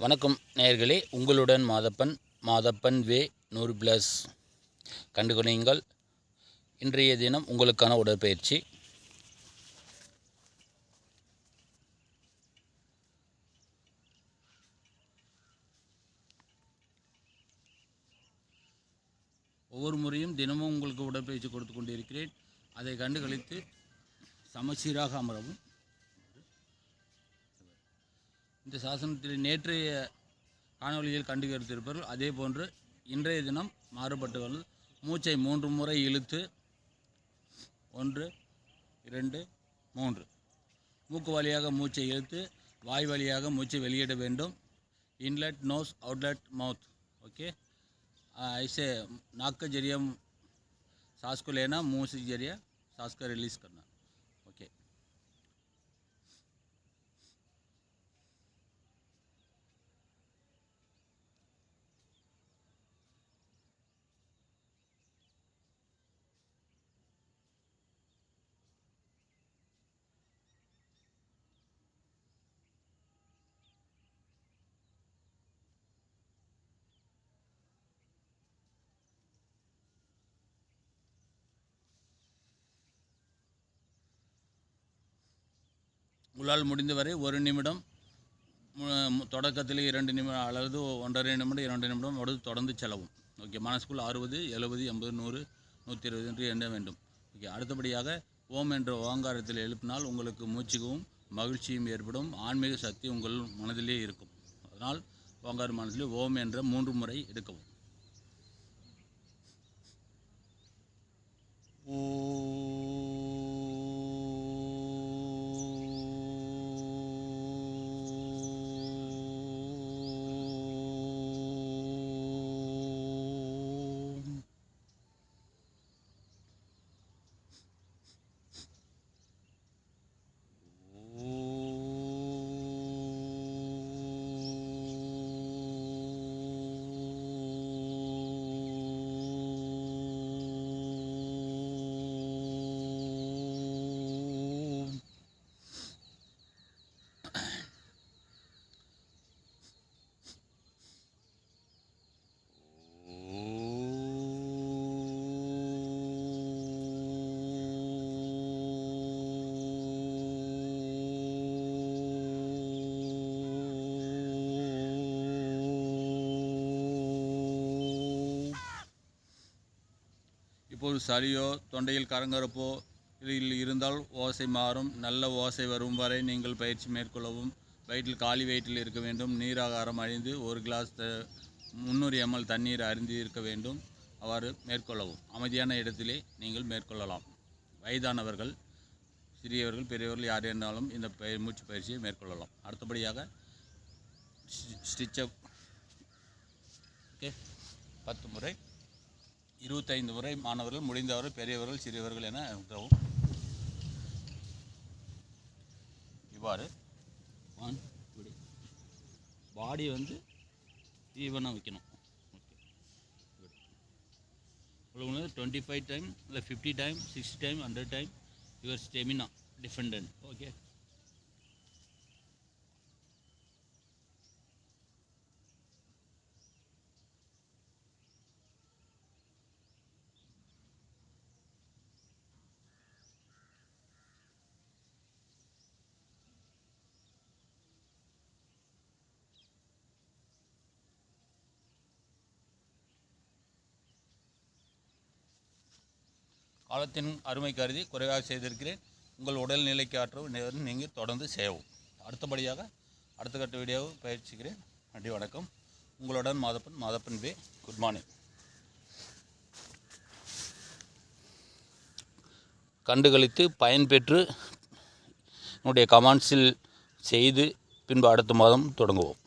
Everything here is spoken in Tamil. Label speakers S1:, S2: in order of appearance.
S1: வணக்கம் நேயர்களே, உங்களுடன் மாதப்பன் வே 100+ கண்டுகொள்ளுங்கள். இன்றைய தினம் உங்களுக்கான உடற்பயிற்சி. ஒவ்வொரு முறையும் தினமும் உங்களுக்கு உடற்பயிற்சி கொடுத்து கொண்டிருக்கிறேன். அதை கண்டுகளித்து சமச்சீராக அமரவும். இந்த சாசனத்தில் நேற்றைய காணொலியில் கண்டுகளித்திருப்பார்கள். அதே போன்று இன்றைய தினம் மாறுபட்டவர்கள் மூச்சை 3 முறை இழுத்து 1 2 3 மூக்கு வழியாக மூச்சை இழுத்து வாய் வழியாக மூச்சை வெளியிட வேண்டும். Inlet nose outlet mouth. Okay, ऐसे नाक के जरिए सांस को लेना, मुंह से जरिए सांस का रिलीज़ करना. ओके. உங்களால் முடிந்தவரை 1 நிமிடம், தொடக்கத்தில் 2 நிமிடம் அல்லது 1.5 நிமிடம் 2 நிமிடம் தொடர்ந்து செலவும். ஓகே, மனசுக்குள் 60 70 80 100 120 என்று எண்ண வேண்டும். ஓகே, அடுத்தபடியாக ஓம் என்ற ஓங்காரத்தில் எழுப்பினால் உங்களுக்கு மூச்சுக்கும் மகிழ்ச்சியும் ஏற்படும். ஆன்மீக சக்தி உங்கள் மனதிலே இருக்கும். அதனால் ஓங்கார மனதில் ஓம் என்ற 3 முறை எடுக்கவும். இப்போது சளியோ தொண்டையில் கரங்கரப்போ இருந்தால் ஓசை மாறும். நல்ல ஓசை வரும் வரை நீங்கள் பயிற்சி மேற்கொள்ளவும். வயிற்றில் காலி வயிற்றில் இருக்க வேண்டும். நீராகாரம் அழிந்து 1 கிளாஸ் 300 ml தண்ணீர் அருந்தி இருக்க வேண்டும். அவ்வாறு மேற்கொள்ளவும். அமைதியான இடத்திலே நீங்கள் மேற்கொள்ளலாம். வயதானவர்கள், சிறியவர்கள், பெரியவர்கள் யார் இருந்தாலும் இந்த மூச்சு பயிற்சியை மேற்கொள்ளலாம். அடுத்தபடியாக ஸ்டிச்சப். ஓகே, 10 முறை 25 முறை மாணவர்கள், முடிந்தவர்கள், பெரியவர்கள், சிறியவர்கள் என உதவும். இவ்வாறு பாடி ஈவனாக வைக்கணும். ஓகே, 25 டைம் இல்லை 50 time 60 time 100 time your stamina defendant. Okay, காலத்தின் அருமை கருதி குறைவாக செய்திருக்கிறேன். உங்கள் உடல்நிலைக்கு ஆற்ற நீங்கள் தொடர்ந்து செய்யவும். அடுத்தபடியாக அடுத்த கட்ட வீடியோவை பயிற்சிக்கிறேன். நன்றி, வணக்கம். உங்களுடன் மாதப்பன் வே. Good morning. கண்டுகளித்து பயன்பெற்று என்னுடைய கமெண்ட்ஸில் செய்து பின்பு அடுத்த மாதம் தொடங்குவோம்.